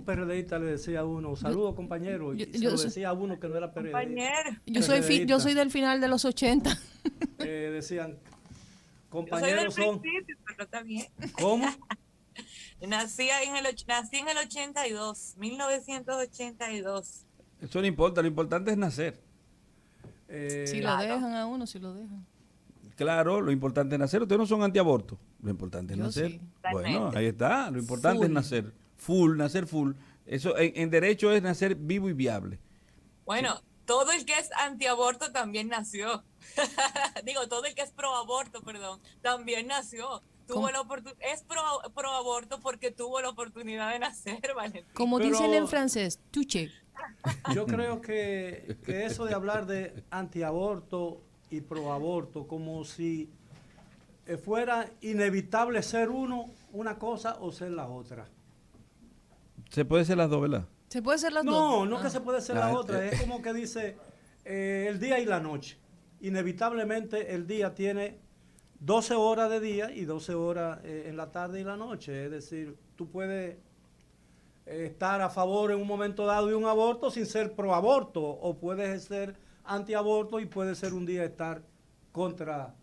un PRDista le decía a uno, saludos compañero, y se lo decía a uno que no era PRDista. Yo soy del final de los 80. Decían, Yo soy del compañeros son... principio, pero está bien. ¿Cómo? Nací en el 82, 1982. Eso no importa, lo importante es nacer. Si lo dejan a uno, si lo dejan. Claro, lo importante es nacer. Ustedes no son antiaborto. Lo importante es Yo nacer. sí. Bueno, ahí está. Lo importante Full. es nacer. Nacer full. Eso en derecho es nacer vivo y viable. Bueno, todo el que es antiaborto también nació. Digo, todo el que es proaborto, perdón, también nació. Es pro aborto porque tuvo la oportunidad de nacer, Valentín. Como dicen en francés, touché. Yo creo que eso de hablar de antiaborto y proaborto como si fuera inevitable ser una cosa o ser la otra. Se puede ser las dos, ¿verdad? ¿Se puede ser las dos? No que se puede ser la otra. Es como que dice el día y la noche. Inevitablemente el día tiene 12 horas de día y 12 horas en la tarde y la noche. Es decir, tú puedes estar a favor en un momento dado de un aborto sin ser pro aborto, o puedes ser antiaborto y puede ser un día estar contra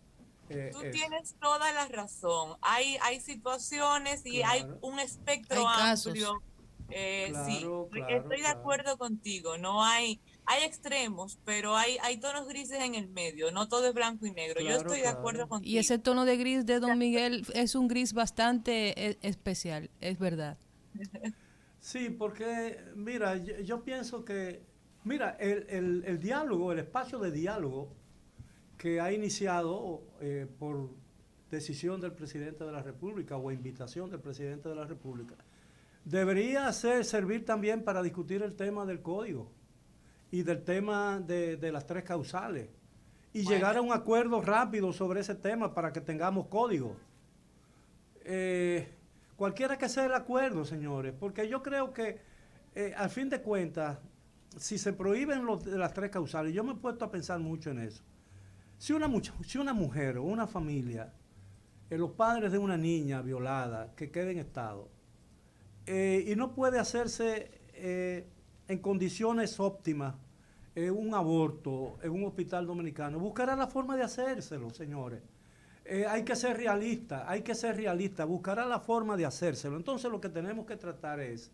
Tú tienes toda la razón. Hay situaciones y hay un espectro amplio. Claro, estoy de acuerdo contigo. No hay extremos, pero hay tonos grises en el medio. No todo es blanco y negro. Yo estoy de acuerdo contigo. Y ese tono de gris de Don Miguel es un gris bastante especial, es verdad. Sí, porque, mira, yo pienso que, mira, el diálogo, el espacio de diálogo que ha iniciado por decisión del presidente de la República o invitación del presidente de la República, debería servir también para discutir el tema del código y del tema de las tres causales y llegar a un acuerdo rápido sobre ese tema para que tengamos código. Cualquiera que sea el acuerdo, señores, porque yo creo que al fin de cuentas, si se prohíben las tres causales, yo me he puesto a pensar mucho en eso. Si una mujer o una familia, los padres de una niña violada que quede en estado, y no puede hacerse en condiciones óptimas un aborto en un hospital dominicano, buscará la forma de hacérselo, señores. Hay que ser realista, buscará la forma de hacérselo. Entonces lo que tenemos que tratar es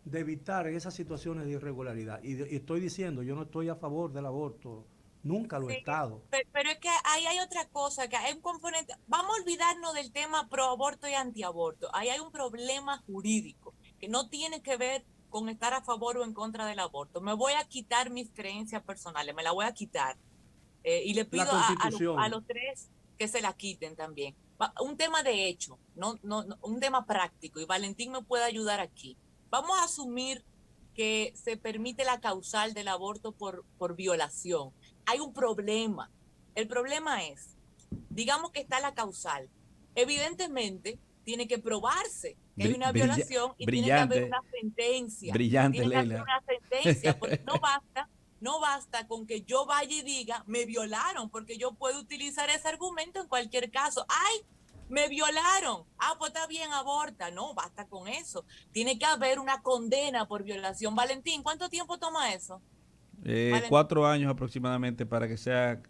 de evitar esas situaciones de irregularidad. Y estoy diciendo, yo no estoy a favor del aborto, nunca lo he estado. Pero es que ahí hay otra cosa, que hay un componente, vamos a olvidarnos del tema pro aborto y antiaborto. Ahí hay un problema jurídico que no tiene que ver con estar a favor o en contra del aborto. Me voy a quitar mis creencias personales, me la voy a quitar. Y le pido a los tres que se la quiten también. Un tema de hecho, no, un tema práctico, y Valentín me puede ayudar aquí. Vamos a asumir que se permite la causal del aborto por violación. Hay un problema. El problema es, digamos que está la causal. Evidentemente, tiene que probarse que hay una violación y tiene que haber una sentencia. Brillante, tiene que Leila. haber una sentencia, porque no basta con que yo vaya y diga, me violaron, porque yo puedo utilizar ese argumento en cualquier caso. ¡Ay! Me violaron. Pues está bien, aborta. No, basta con eso. Tiene que haber una condena por violación. Valentín, ¿cuánto tiempo toma eso? 4 años aproximadamente para que sea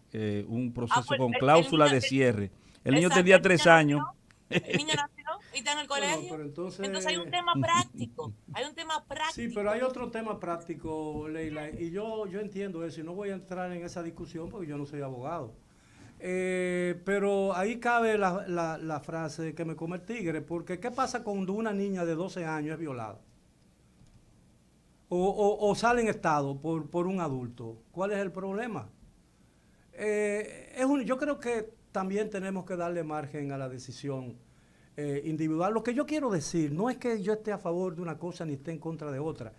un proceso pues, con cláusula de cierre. El niño tendría 3 años. El niño nació y está en el colegio. Pero entonces hay un tema práctico. Sí, pero hay otro tema práctico, Leila, y yo entiendo eso y no voy a entrar en esa discusión porque yo no soy abogado. Pero ahí cabe la frase que me come el tigre, porque ¿qué pasa cuando una niña de 12 años es violada? O sale en estado por un adulto. ¿Cuál es el problema? Yo creo que también tenemos que darle margen a la decisión individual. Lo que yo quiero decir no es que yo esté a favor de una cosa ni esté en contra de otra.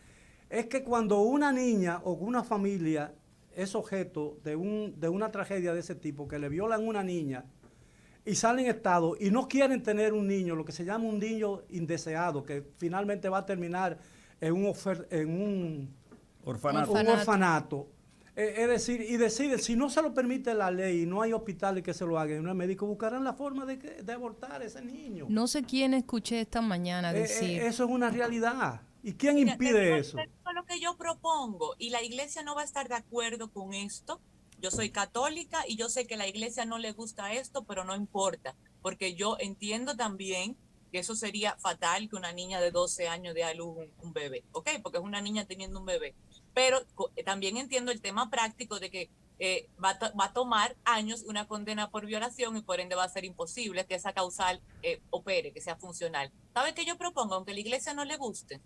Es que cuando una niña o una familia es objeto de una tragedia de ese tipo, que le violan a una niña y salen en estado y no quieren tener un niño, lo que se llama un niño indeseado, que finalmente va a terminar en un orfanato. Es decir, y deciden, si no se lo permite la ley y no hay hospitales que se lo hagan, no hay médicos, buscarán la forma de abortar a ese niño. No sé quién escuché esta mañana decir. Eso es una realidad. ¿Y quién Mira, impide eso? te digo lo que yo propongo y la iglesia no va a estar de acuerdo con esto. Yo soy católica y yo sé que a la iglesia no le gusta esto, pero no importa, porque yo entiendo también que eso sería fatal que una niña de 12 años dé a luz un bebé, ¿ok? Porque es una niña teniendo un bebé. Pero también entiendo el tema práctico de que va a tomar años una condena por violación y por ende va a ser imposible que esa causal opere, que sea funcional. ¿Sabe qué yo propongo? Aunque a la iglesia no le guste,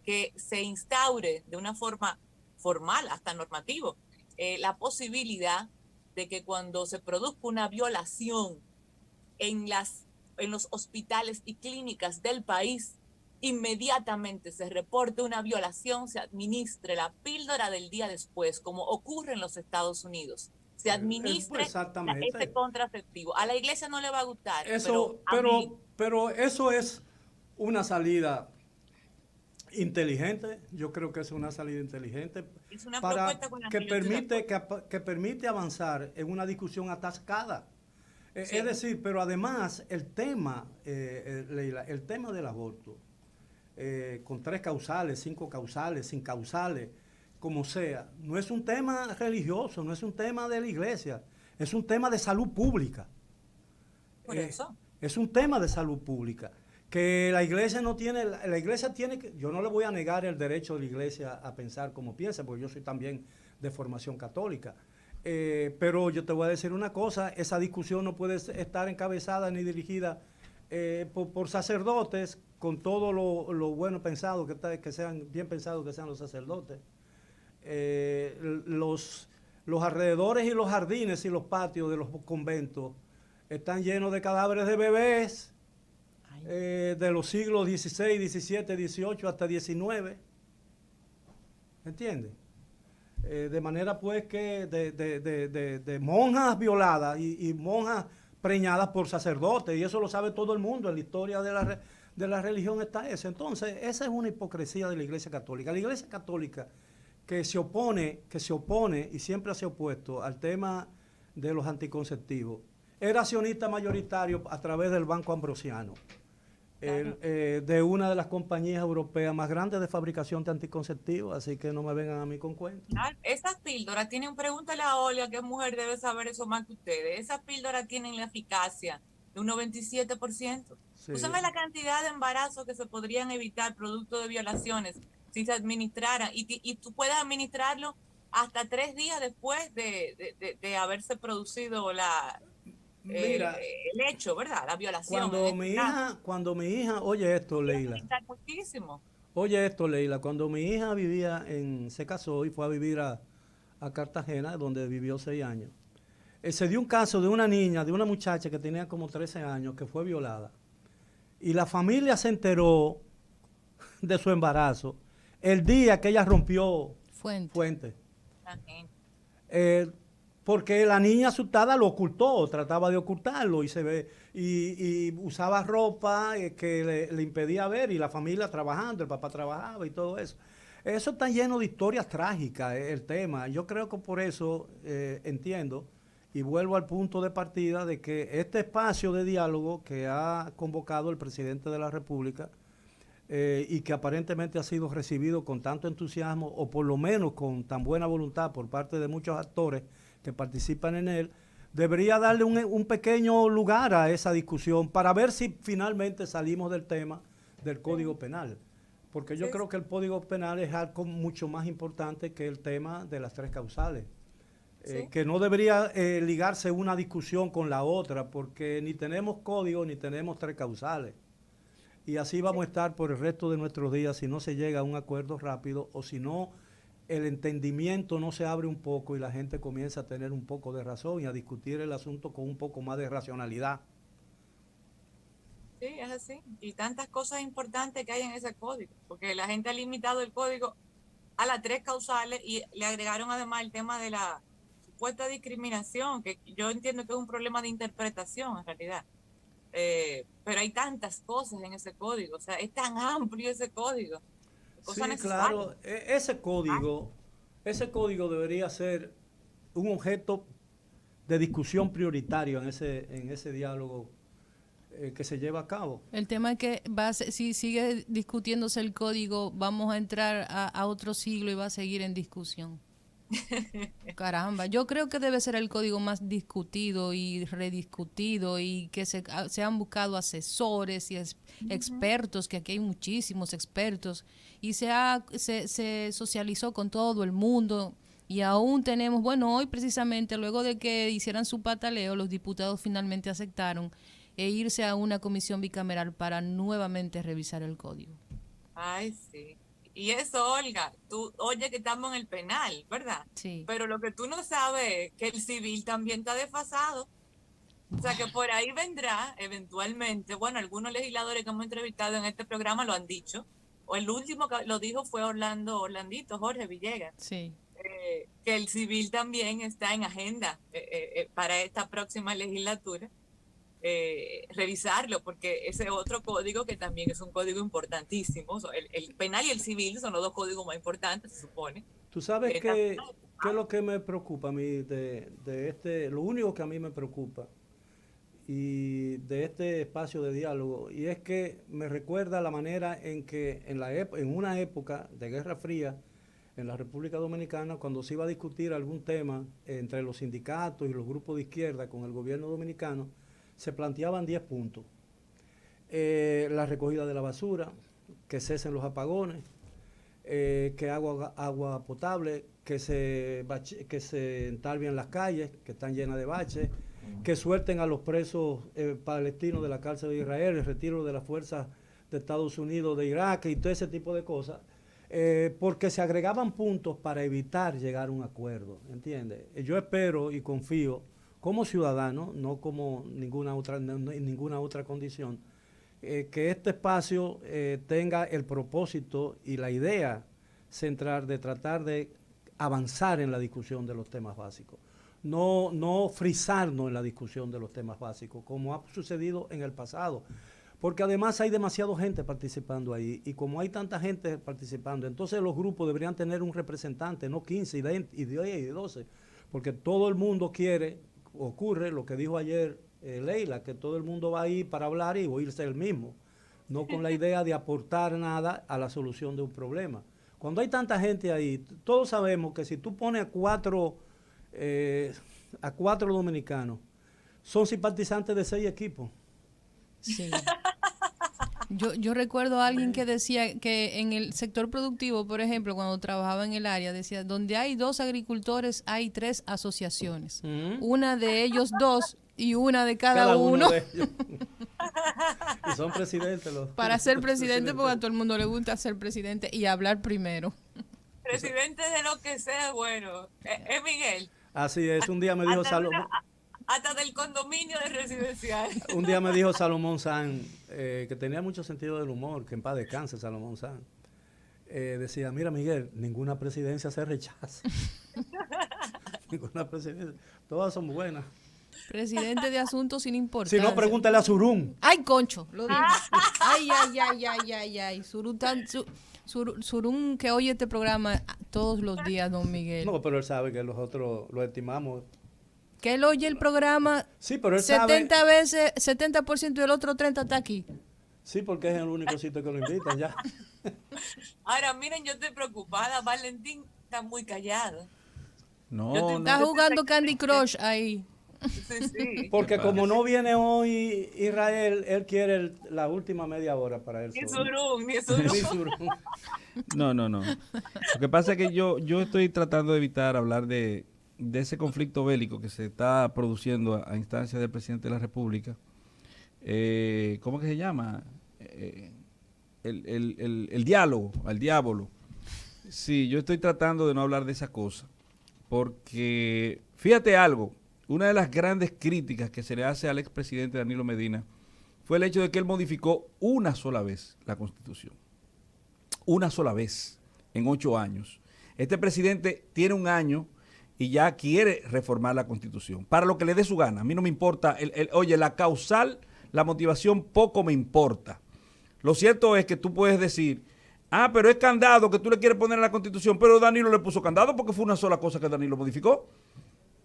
que se instaure de una forma formal, hasta normativo, la posibilidad de que cuando se produzca una violación en, en los hospitales y clínicas del país, inmediatamente se reporte una violación, se administre la píldora del día después, como ocurre en los Estados Unidos. Se Pues administre ese exactamente. contraceptivo. A la iglesia no le va a gustar, pero Eso, a mí pero eso es una salida inteligente. Yo creo que es una salida inteligente es una para propuesta con la que yo estoy de acuerdo. que permite avanzar en una discusión atascada. Es Sí. decir, pero además el tema, Leila, el tema del aborto, con 3 causales, 5 causales, sin causales, como sea, no es un tema religioso, no es un tema de la iglesia, es un tema de salud pública. Por eso. Es un tema de salud pública. Que la iglesia no tiene, la iglesia tiene que, yo no le voy a negar el derecho de la iglesia a pensar como piensa, porque yo soy también de formación católica. Pero yo te voy a decir una cosa, esa discusión no puede estar encabezada ni dirigida por sacerdotes, con todo lo bueno pensado, que sean bien pensados que sean los sacerdotes. Los alrededores y los jardines y los patios de los conventos están llenos de cadáveres de bebés de los siglos XVI, XVII, XVIII hasta XIX. ¿Entiendes? De manera pues que de monjas violadas y monjas preñadas por sacerdotes, y eso lo sabe todo el mundo, en la historia de la religión está eso. Entonces, esa es una hipocresía de la Iglesia Católica. La Iglesia Católica que se opone y siempre se ha opuesto al tema de los anticonceptivos, era accionista mayoritario a través del Banco Ambrosiano. Claro. De una de las compañías europeas más grandes de fabricación de anticonceptivos, así que no me vengan a mí con cuentos. Esas píldoras tienen, pregúntale a Olga, que mujer debe saber eso más que ustedes. Esas píldoras tienen la eficacia de un 97%. Sí. ¿Tú sabes la cantidad de embarazos que se podrían evitar producto de violaciones si se administraran? Y tú puedes administrarlo hasta 3 días después de haberse producido Mira, el hecho, ¿verdad? La violación en este caso. cuando mi hija, oye esto, Puede Leila, evitar muchísimo. oye esto, Leila, cuando mi hija se casó y fue a vivir a Cartagena, donde vivió 6 años, se dio un caso de una niña, de una muchacha que tenía como 13 años, que fue violada. Y la familia se enteró de su embarazo el día que ella rompió fuente. Porque la niña asustada lo ocultó, trataba de ocultarlo y usaba ropa que le impedía ver, y la familia trabajando, el papá trabajaba y todo eso. Eso está lleno de historias trágicas, el tema. Yo creo que por eso entiendo y vuelvo al punto de partida de que este espacio de diálogo que ha convocado el presidente de la República y que aparentemente ha sido recibido con tanto entusiasmo o por lo menos con tan buena voluntad por parte de muchos actores que participan en él, debería darle un pequeño lugar a esa discusión para ver si finalmente salimos del tema del Código Penal. Porque yo creo que el Código Penal es algo mucho más importante que el tema de las 3 causales. Que no debería ligarse una discusión con la otra, porque ni tenemos código ni tenemos 3 causales. Y así vamos a estar por el resto de nuestros días si no se llega a un acuerdo rápido o si no el entendimiento no se abre un poco y la gente comienza a tener un poco de razón y a discutir el asunto con un poco más de racionalidad. Sí, es así. Y tantas cosas importantes que hay en ese código, porque la gente ha limitado el código a las 3 causales y le agregaron además el tema de la supuesta discriminación, que yo entiendo que es un problema de interpretación en realidad. Pero hay tantas cosas en ese código, o sea, es tan amplio ese código. Cosas Sí, necesarias. claro, ese código debería ser un objeto de discusión prioritario en ese diálogo que se lleva a cabo. El tema es que si sigue discutiéndose el código, vamos a entrar a otro siglo y va a seguir en discusión. Caramba, yo creo que debe ser el código más discutido y rediscutido, y que se han buscado asesores y expertos, que aquí hay muchísimos expertos, y se socializó con todo el mundo, y aún tenemos, bueno, hoy precisamente luego de que hicieran su pataleo, los diputados finalmente aceptaron irse a una comisión bicameral para nuevamente revisar el código. Ay, sí. Y eso, Olga, tú oye que estamos en el penal, ¿verdad? Sí. Pero lo que tú no sabes es que el civil también está desfasado. O sea que por ahí vendrá eventualmente, bueno, algunos legisladores que hemos entrevistado en este programa lo han dicho, o el último que lo dijo fue Orlandito, Jorge Villegas, Sí. Que el civil también está en agenda para esta próxima legislatura. Revisarlo, porque ese otro código que también es un código importantísimo, el penal y el civil son los dos códigos más importantes, se supone. Tú sabes qué es lo que me preocupa a mí lo único que a mí me preocupa y de este espacio de diálogo, y es que me recuerda la manera en que en una época de Guerra Fría en la República Dominicana, cuando se iba a discutir algún tema entre los sindicatos y los grupos de izquierda con el gobierno dominicano, se planteaban 10 puntos. La recogida de la basura, que cesen los apagones, que agua potable, que se entalvien las calles, que están llenas de baches, que suelten a los presos palestinos de la cárcel de Israel, el retiro de las fuerzas de Estados Unidos de Irak y todo ese tipo de cosas, porque se agregaban puntos para evitar llegar a un acuerdo, ¿entiendes? Yo espero y confío, como ciudadano, no como ninguna otra condición, que este espacio tenga el propósito y la idea central de tratar de avanzar en la discusión de los temas básicos, no frisarnos en la discusión de los temas básicos, como ha sucedido en el pasado, porque además hay demasiada gente participando ahí, y como hay tanta gente participando, entonces los grupos deberían tener un representante, no 15 y 10 y 12, porque todo el mundo quiere. Ocurre lo que dijo ayer Leila, que todo el mundo va ahí para hablar y oírse el mismo, no con la idea de aportar nada a la solución de un problema. Cuando hay tanta gente ahí, todos sabemos que si tú pones a cuatro dominicanos, son simpatizantes de 6 equipos. Sí. Yo recuerdo a alguien que decía que en el sector productivo, por ejemplo, cuando trabajaba en el área, decía, donde hay 2 agricultores, hay 3 asociaciones. Una de ellos 2 y una de cada uno. De ellos. Y son presidentes Para ser presidente, porque a todo el mundo le gusta ser presidente y hablar primero. Presidente de lo que sea, bueno. Es Miguel. Así es, un día me dijo Salomón. Hasta del condominio de residencial. Un día me dijo Salomón San, que tenía mucho sentido del humor, que en paz descanse Salomón San. Decía, mira Miguel, ninguna presidencia se rechaza. Ninguna presidencia, todas son buenas. Presidente de asuntos sin importancia. Si no, pregúntale a Surún. ¡Ay, concho! Lo digo. ¡Ay! Surún que oye este programa todos los días, don Miguel. No, pero él sabe que nosotros lo estimamos. Que él oye el programa, sí, pero él 70 sabe, veces, 70% y el otro 30% está aquí. Sí, porque es el único sitio que lo invitan ya. Ahora, miren, yo estoy preocupada. Valentín está muy callado. No. Está jugando Candy Crush ahí. Sí. Porque como no viene hoy Israel, él quiere la última media hora para él. Ni Surún. No. Lo que pasa es que yo estoy tratando de evitar hablar de ese conflicto bélico que se está produciendo a instancia del presidente de la República. ¿Cómo que se llama? El diálogo, al diablo. Sí, yo estoy tratando de no hablar de esa cosa, porque fíjate algo, una de las grandes críticas que se le hace al expresidente Danilo Medina fue el hecho de que él modificó una sola vez la Constitución. Una sola vez, en 8 años. Este presidente tiene 1 año y ya quiere reformar la Constitución, para lo que le dé su gana. A mí no me importa, oye, la causal, la motivación, poco me importa. Lo cierto es que tú puedes decir, pero es candado que tú le quieres poner a la Constitución, pero Danilo le puso candado porque fue una sola cosa que Danilo modificó.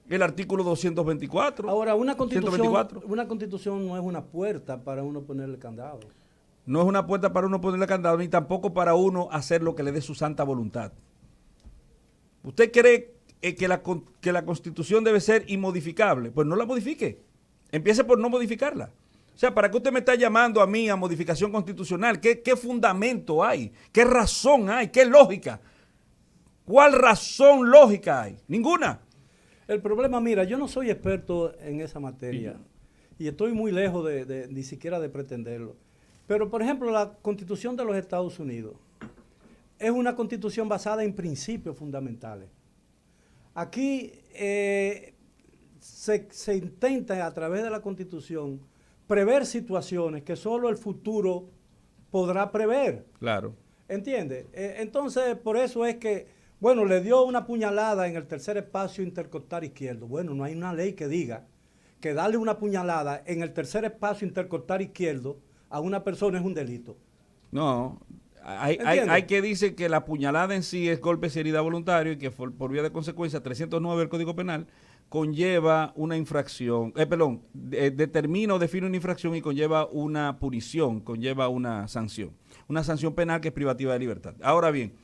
el artículo 224. Ahora, 124. una constitución no es una puerta para uno ponerle candado. No es una puerta para uno ponerle candado, ni tampoco para uno hacer lo que le dé su santa voluntad. ¿Usted cree que la Constitución debe ser inmodificable? Pues no la modifique. Empiece por no modificarla. O sea, ¿para qué usted me está llamando a mí a modificación constitucional? ¿Qué fundamento hay? ¿Qué razón hay? ¿Qué lógica? ¿Cuál razón lógica hay? Ninguna. El problema, mira, yo no soy experto en esa materia y estoy muy lejos ni siquiera de pretenderlo. Pero, por ejemplo, la Constitución de los Estados Unidos es una constitución basada en principios fundamentales. Aquí se intenta, a través de la Constitución, prever situaciones que solo el futuro podrá prever. Claro. ¿Entiendes? Entonces, por eso es que, bueno, le dio una puñalada en el tercer espacio intercostal izquierdo. Bueno, no hay una ley que diga que darle una puñalada en el tercer espacio intercostal izquierdo a una persona es un delito. No, hay que decir que la puñalada en sí es golpe y herida voluntario y que por vía de consecuencia 309 del Código Penal conlleva una infracción, determina o define una infracción y conlleva una punición, conlleva una sanción penal que es privativa de libertad. Ahora bien,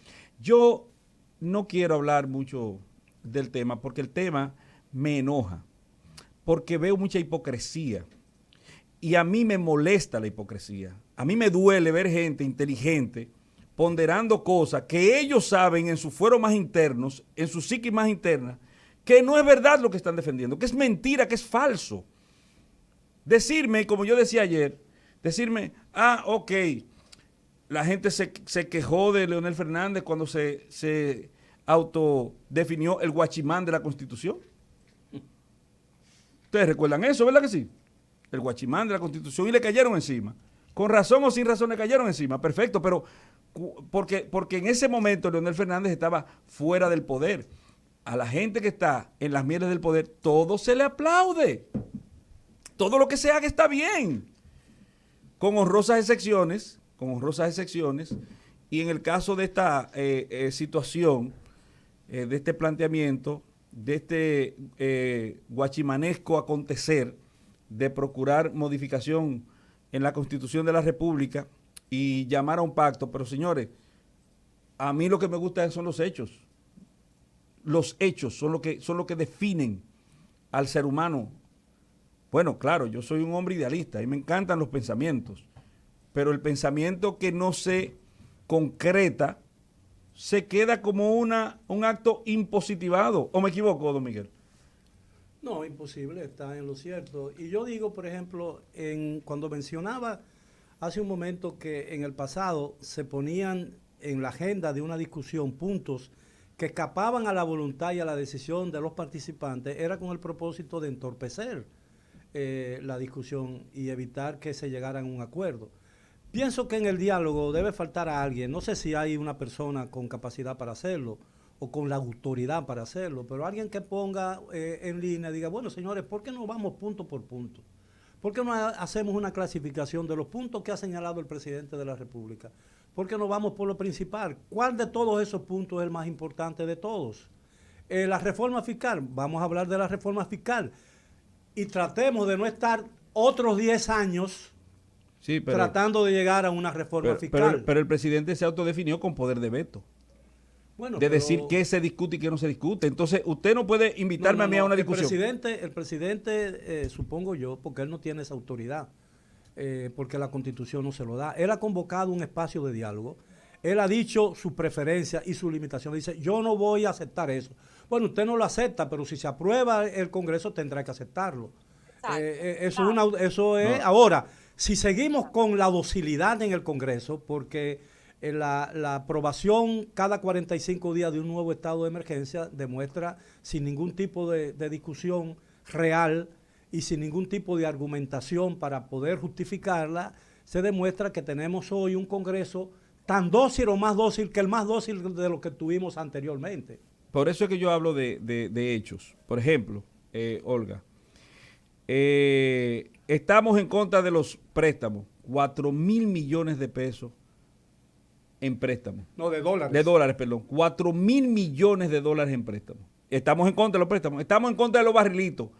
yo no quiero hablar mucho del tema porque el tema me enoja, porque veo mucha hipocresía. Y a mí me molesta la hipocresía. A mí me duele ver gente inteligente ponderando cosas que ellos saben en su fuero más internos, en su psiquis más interna, que no es verdad lo que están defendiendo, que es mentira, que es falso. Decirme, como yo decía ayer, ok, la gente se quejó de Leonel Fernández cuando se autodefinió el guachimán de la Constitución. Ustedes recuerdan eso, ¿verdad que sí? El guachimán de la Constitución, y le cayeron encima. Con razón o sin razón le cayeron encima, perfecto, pero porque en ese momento Leonel Fernández estaba fuera del poder. A la gente que está en las mieles del poder, todo se le aplaude. Todo lo que se haga está bien. Con honrosas excepciones, y en el caso de esta situación, de este planteamiento, de este guachimanesco acontecer, de procurar modificación en la Constitución de la República y llamar a un pacto. Pero señores, a mí lo que me gusta son los hechos. Los hechos son lo que definen al ser humano. Bueno, claro, yo soy un hombre idealista y me encantan los pensamientos, pero el pensamiento que no se concreta se queda como un acto impositivado. ¿O me equivoco, don Miguel? No, imposible, está en lo cierto. Y yo digo, por ejemplo, cuando mencionaba hace un momento que en el pasado se ponían en la agenda de una discusión puntos que escapaban a la voluntad y a la decisión de los participantes, era con el propósito de entorpecer la discusión y evitar que se llegara a un acuerdo. Pienso que en el diálogo debe faltar a alguien, no sé si hay una persona con capacidad para hacerlo, o con la autoridad para hacerlo, pero alguien que ponga en línea, diga, bueno, señores, ¿por qué no vamos punto por punto? ¿Por qué no hacemos una clasificación de los puntos que ha señalado el presidente de la República? ¿Por qué no vamos por lo principal? ¿Cuál de todos esos puntos es el más importante de todos? La reforma fiscal, vamos a hablar de la reforma fiscal, y tratemos de no estar otros 10 años tratando de llegar a una reforma fiscal. Pero el presidente se autodefinió con poder de veto. Bueno, decir qué se discute y qué no se discute. Entonces, usted no puede invitarme a mí a una discusión. El presidente, supongo yo, porque él no tiene esa autoridad, porque la Constitución no se lo da. Él ha convocado un espacio de diálogo. Él ha dicho su preferencia y su limitación. Dice, yo no voy a aceptar eso. Bueno, usted no lo acepta, pero si se aprueba el Congreso tendrá que aceptarlo. Ahora, si seguimos con la docilidad en el Congreso, porque la aprobación cada 45 días de un nuevo estado de emergencia demuestra sin ningún tipo de discusión real y sin ningún tipo de argumentación para poder justificarla, se demuestra que tenemos hoy un Congreso tan dócil o más dócil que el más dócil de lo que tuvimos anteriormente. Por eso es que yo hablo de hechos. Por ejemplo, Olga, estamos en contra de los préstamos, 4,000 millones de pesos en préstamos. No, de dólares. De dólares, perdón. 4,000 millones de dólares en préstamos. Estamos en contra de los préstamos. Estamos en contra de los barrilitos.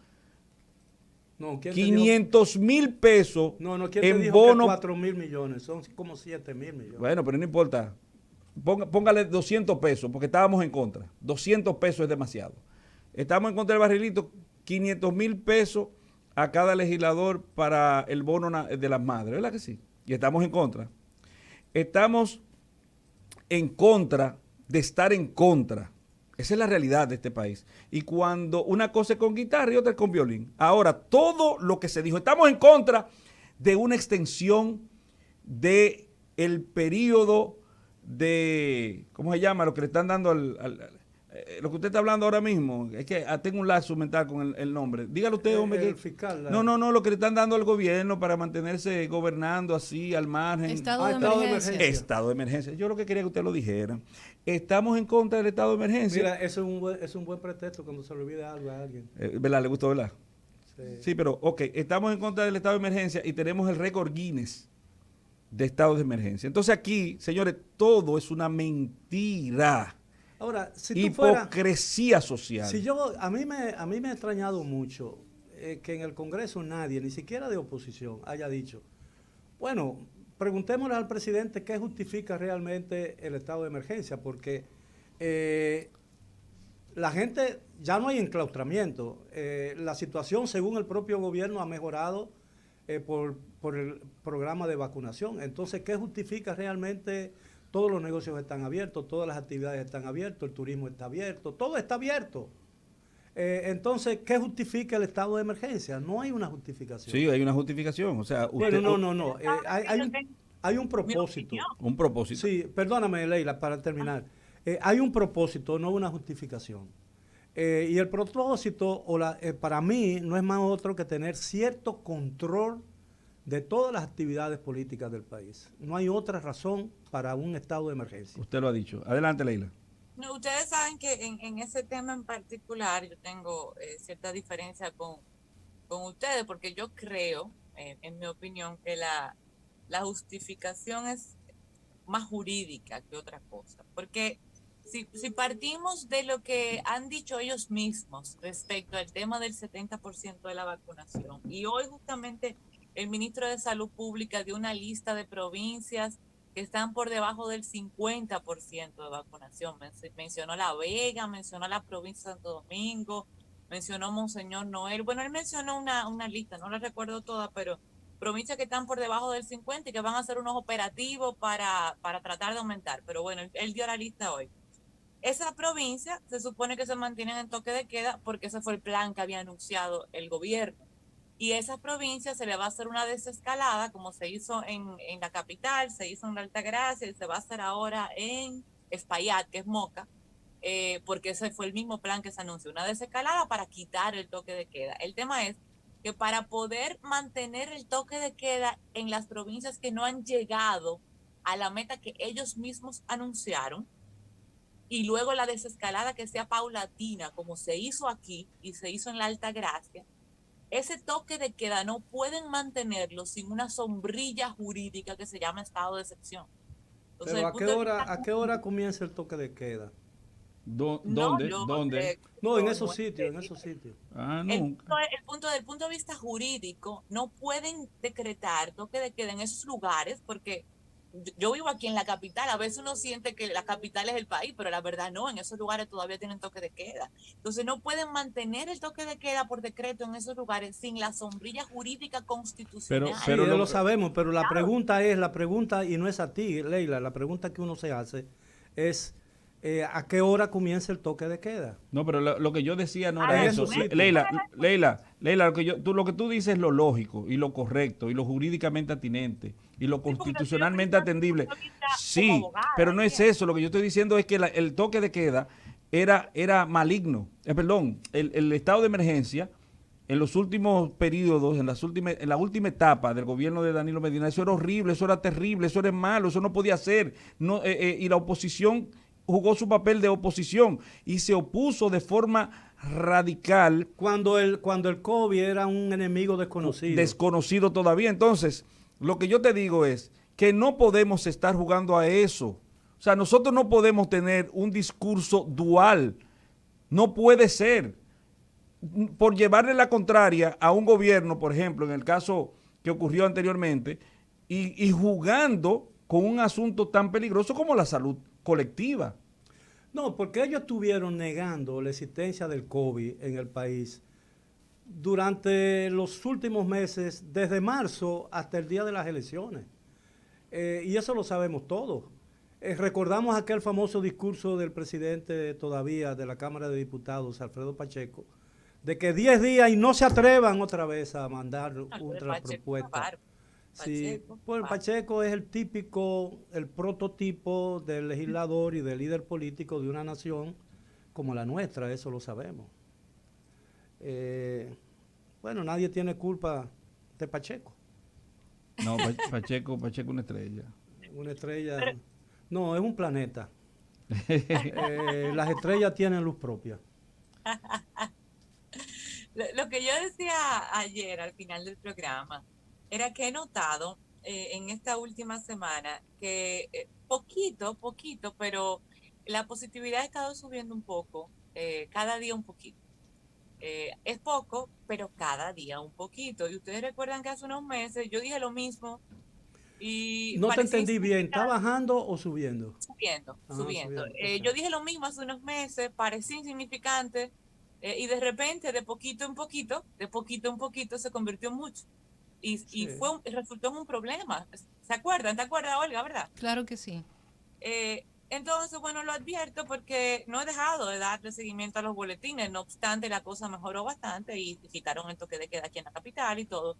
No, ¿quién 500,000 pesos no, ¿quién te en dijo bono. que 4,000 millones? Son como 7,000 millones. Bueno, pero no importa. Póngale 200 pesos, porque estábamos en contra. 200 pesos es demasiado. Estamos en contra del barrilito, 500,000 pesos a cada legislador para el bono de las madres, ¿verdad que sí? Y estamos en contra. Estamos en contra de estar en contra. Esa es la realidad de este país. Y cuando una cosa es con guitarra y otra es con violín. Ahora, todo lo que se dijo, estamos en contra de una extensión de el periodo de, ¿cómo se llama? Lo que le están dando lo que usted está hablando ahora mismo. Es que tengo un lazo mental con el nombre. Dígalo usted, hombre. El fiscal. No, lo que le están dando al gobierno para mantenerse gobernando así, al margen. Estado de emergencia. Estado de emergencia. Yo lo que quería que usted lo dijera. Estamos en contra del estado de emergencia. Mira, eso es un buen pretexto cuando se le olvide algo a alguien. ¿Verdad? ¿Le gustó, verdad? Sí. Sí, pero, ok, estamos en contra del estado de emergencia y tenemos el récord Guinness de estado de emergencia. Entonces aquí, señores, todo es una mentira. Ahora, si tú fueras... Hipocresía social. Si a mí me ha extrañado mucho que en el Congreso nadie, ni siquiera de oposición, haya dicho, bueno, preguntémosle al presidente qué justifica realmente el estado de emergencia, porque la gente, ya no hay enclaustramiento. La situación, según el propio gobierno, ha mejorado por el programa de vacunación. Entonces, ¿qué justifica realmente? Todos los negocios están abiertos, todas las actividades están abiertas, el turismo está abierto, todo está abierto. Entonces, ¿qué justifica el estado de emergencia? No hay una justificación. Sí, hay una justificación. O sea, usted, bueno, no. Hay un propósito. Un propósito. Sí, perdóname, Leila, para terminar. Hay un propósito, no una justificación. Y el propósito, para mí, no es más otro que tener cierto control de todas las actividades políticas del país. No hay otra razón para un estado de emergencia. Usted lo ha dicho. Adelante, Leila. No, ustedes saben que en ese tema en particular yo tengo cierta diferencia con ustedes, porque yo creo, en mi opinión, que la justificación es más jurídica que otra cosa. Porque si partimos de lo que han dicho ellos mismos respecto al tema del 70% de la vacunación, y hoy justamente el ministro de Salud Pública dio una lista de provincias que están por debajo del 50% de vacunación. Mencionó La Vega, mencionó la provincia de Santo Domingo, mencionó Monseñor Noel. Bueno, él mencionó una lista, no la recuerdo toda, pero provincias que están por debajo del 50 y que van a hacer unos operativos para tratar de aumentar. Pero bueno, él dio la lista hoy. Esas provincias se supone que se mantienen en toque de queda porque ese fue el plan que había anunciado el gobierno. Y a esas provincias se le va a hacer una desescalada, como se hizo en la capital, se hizo en la Altagracia y se va a hacer ahora en Espaillat, que es Moca, porque ese fue el mismo plan que se anunció, una desescalada para quitar el toque de queda. El tema es que para poder mantener el toque de queda en las provincias que no han llegado a la meta que ellos mismos anunciaron, y luego la desescalada que sea paulatina, como se hizo aquí y se hizo en la Altagracia, ese toque de queda no pueden mantenerlo sin una sombrilla jurídica que se llama estado de excepción. Entonces, pero ¿a qué hora comienza el toque de queda? ¿Dónde? No, en esos sitios, Ah, no. Del punto de vista jurídico, no pueden decretar toque de queda en esos lugares porque yo vivo aquí en la capital, a veces uno siente que la capital es el país, pero la verdad no, en esos lugares todavía tienen toque de queda. Entonces no pueden mantener el toque de queda por decreto en esos lugares sin la sombrilla jurídica constitucional. Pero lo sabemos, pero la pregunta, y no es a ti, Leila, la pregunta que uno se hace es ¿a qué hora comienza el toque de queda? No, pero lo que yo decía no era eso. Leila, lo que tú dices es lo lógico y lo correcto y lo jurídicamente atinente y lo constitucionalmente atendible. Sí, pero no es eso. Lo que yo estoy diciendo es que el toque de queda era maligno. El estado de emergencia en los últimos periodos, en la última etapa del gobierno de Danilo Medina, eso era horrible, eso era terrible, eso era malo, eso no podía ser. Y la oposición jugó su papel de oposición y se opuso de forma radical. Cuando el COVID era un enemigo desconocido. Desconocido todavía. Entonces, lo que yo te digo es que no podemos estar jugando a eso. O sea, nosotros no podemos tener un discurso dual No puede ser. Por llevarle la contraria a un gobierno, por ejemplo, en el caso que ocurrió anteriormente, y jugando con un asunto tan peligroso como la salud colectiva. No, porque ellos estuvieron negando la existencia del COVID en el país durante los últimos meses, desde marzo hasta el día de las elecciones. Y eso lo sabemos todos. Recordamos aquel famoso discurso del presidente todavía de la Cámara de Diputados, Alfredo Pacheco, de que 10 días y no se atrevan otra vez a mandar otra propuesta. Sí, pues Pacheco es el típico, el prototipo del legislador y del líder político de una nación como la nuestra, eso lo sabemos. Bueno, nadie tiene culpa de Pacheco. No, Pacheco una estrella. Una estrella, no, es un planeta. Las estrellas tienen luz propia. Lo que yo decía ayer al final del programa era que he notado en esta última semana que poquito, pero la positividad ha estado subiendo un poco, cada día un poquito. Es poco, pero cada día un poquito. Y ustedes recuerdan que hace unos meses yo dije lo mismo y no te entendí bien, ¿está bajando o subiendo? Subiendo. Okay. Yo dije lo mismo hace unos meses, parecía insignificante y de repente, de poquito en poquito, se convirtió en mucho. Y Sí. Resultó en un problema. ¿Se acuerdan? ¿Te acuerdas, Olga, verdad? Claro que sí. Entonces, bueno, lo advierto porque no he dejado de darle seguimiento a los boletines. No obstante, la cosa mejoró bastante y quitaron el toque de queda aquí en la capital y todo.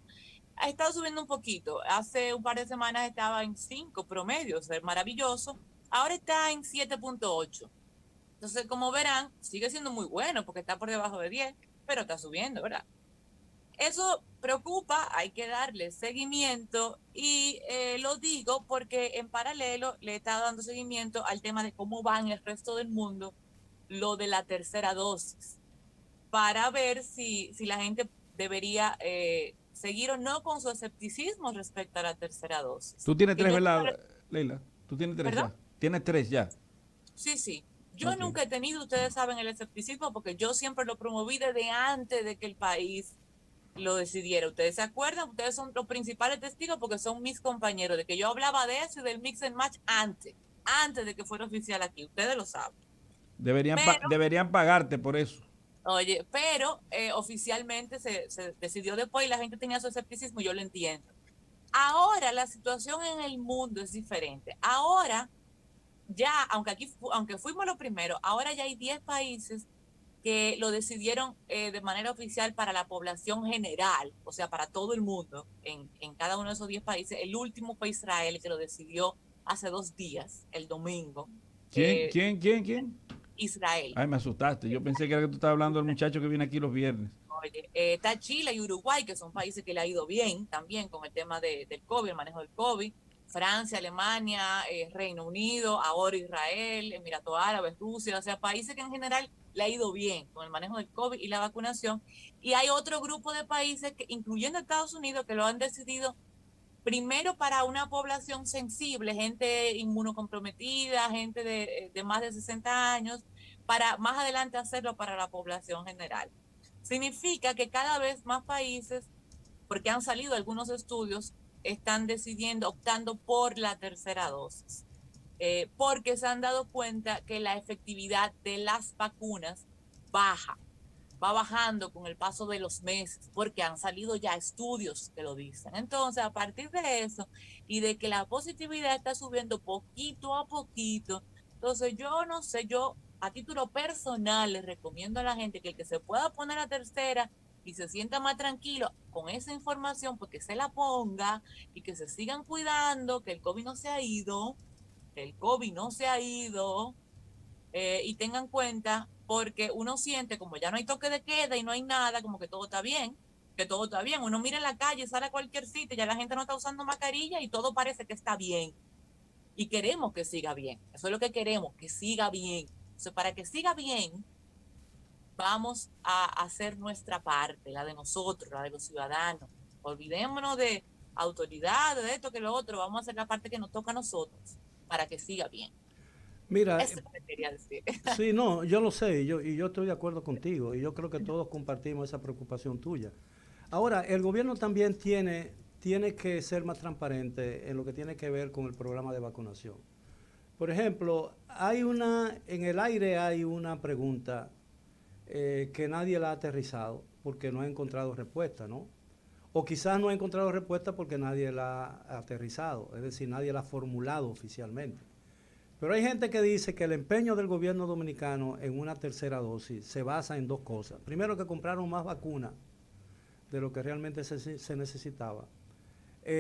Ha estado subiendo un poquito. Hace un par de semanas estaba en 5 promedios, es maravilloso. Ahora está en 7.8. Entonces, como verán, sigue siendo muy bueno porque está por debajo de 10, pero está subiendo, ¿verdad? Eso preocupa, hay que darle seguimiento y lo digo porque en paralelo le está dando seguimiento al tema de cómo va en el resto del mundo lo de la tercera dosis, para ver si la gente debería seguir o no con su escepticismo respecto a la tercera dosis. Tú tienes Que 3, yo, ¿verdad, Leila? Tú tienes 3 ¿Perdón? ya. Tienes 3 ya. Sí. Yo Okay. nunca he tenido, ustedes saben, el escepticismo porque yo siempre lo promoví desde antes de que el país lo decidiera. Ustedes se acuerdan, ustedes son los principales testigos porque son mis compañeros, de que yo hablaba de eso y del mix and match antes de que fuera oficial aquí. Ustedes lo saben. Deberían pagarte por eso. Oye, pero oficialmente se decidió después y la gente tenía su escepticismo y yo lo entiendo. Ahora la situación en el mundo es diferente. Ahora ya, aunque fuimos los primeros, ahora ya hay 10 países que lo decidieron de manera oficial para la población general, o sea, para todo el mundo, en cada uno de esos 10 países. El último fue Israel, que lo decidió hace 2 días, el domingo. ¿Quién? Israel. Ay, me asustaste. Yo pensé que era que tú estabas hablando del muchacho que viene aquí los viernes. Oye, está Chile y Uruguay, que son países que le ha ido bien también con el tema del COVID, el manejo del COVID. Francia, Alemania, Reino Unido, ahora Israel, Emiratos Árabes, Rusia, o sea, países que en general le ha ido bien con el manejo del COVID y la vacunación. Y hay otro grupo de países, incluyendo Estados Unidos, que lo han decidido primero para una población sensible, gente inmunocomprometida, gente de más de 60 años, para más adelante hacerlo para la población general. Significa que cada vez más países, porque han salido algunos estudios, están optando por la tercera dosis, porque se han dado cuenta que la efectividad de las vacunas va bajando con el paso de los meses, porque han salido ya estudios que lo dicen. Entonces, a partir de eso y de que la positividad está subiendo poquito a poquito, entonces yo no sé, yo a título personal les recomiendo a la gente que el que se pueda poner la tercera y se sienta más tranquilo con esa información, porque se la ponga y que se sigan cuidando, que el COVID no se ha ido, y tengan cuenta, porque uno siente como ya no hay toque de queda y no hay nada, como que todo está bien, Uno mira en la calle, sale a cualquier sitio, ya la gente no está usando mascarilla y todo parece que está bien. Y queremos que siga bien. Eso es lo que queremos, que siga bien. Entonces, para que siga bien, vamos a hacer nuestra parte, la de nosotros, la de los ciudadanos. Olvidémonos de autoridades, de esto, que lo otro. Vamos a hacer la parte que nos toca a nosotros para que siga bien. Mira, Eso me quería decir. sí, no, yo lo sé, y yo estoy de acuerdo contigo, y yo creo que todos compartimos esa preocupación tuya. Ahora, el gobierno también tiene que ser más transparente en lo que tiene que ver con el programa de vacunación. Por ejemplo, en el aire hay una pregunta que nadie la ha aterrizado porque no ha encontrado respuesta, ¿no? O quizás no ha encontrado respuesta porque nadie la ha aterrizado, es decir, nadie la ha formulado oficialmente. Pero hay gente que dice que el empeño del gobierno dominicano en una tercera dosis se basa en dos cosas. Primero, que compraron más vacunas de lo que realmente se necesitaba.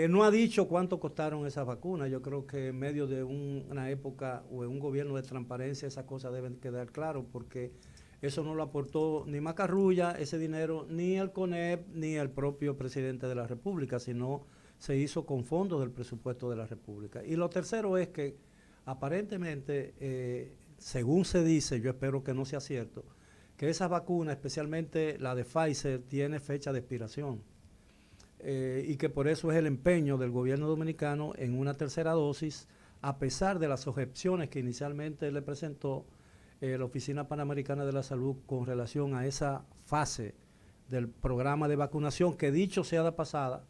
No ha dicho cuánto costaron esas vacunas. Yo creo que en medio de una época o en un gobierno de transparencia esas cosas deben quedar claras, porque eso no lo aportó ni Macarrulla, ese dinero, ni el CONEP, ni el propio presidente de la República, sino se hizo con fondos del presupuesto de la República. Y lo tercero es que aparentemente, según se dice, yo espero que no sea cierto, que esas vacunas, especialmente la de Pfizer, tiene fecha de expiración. Y que por eso es el empeño del gobierno dominicano en una tercera dosis, a pesar de las objeciones que inicialmente le presentó la Oficina Panamericana de la Salud con relación a esa fase del programa de vacunación, que dicho sea de pasada,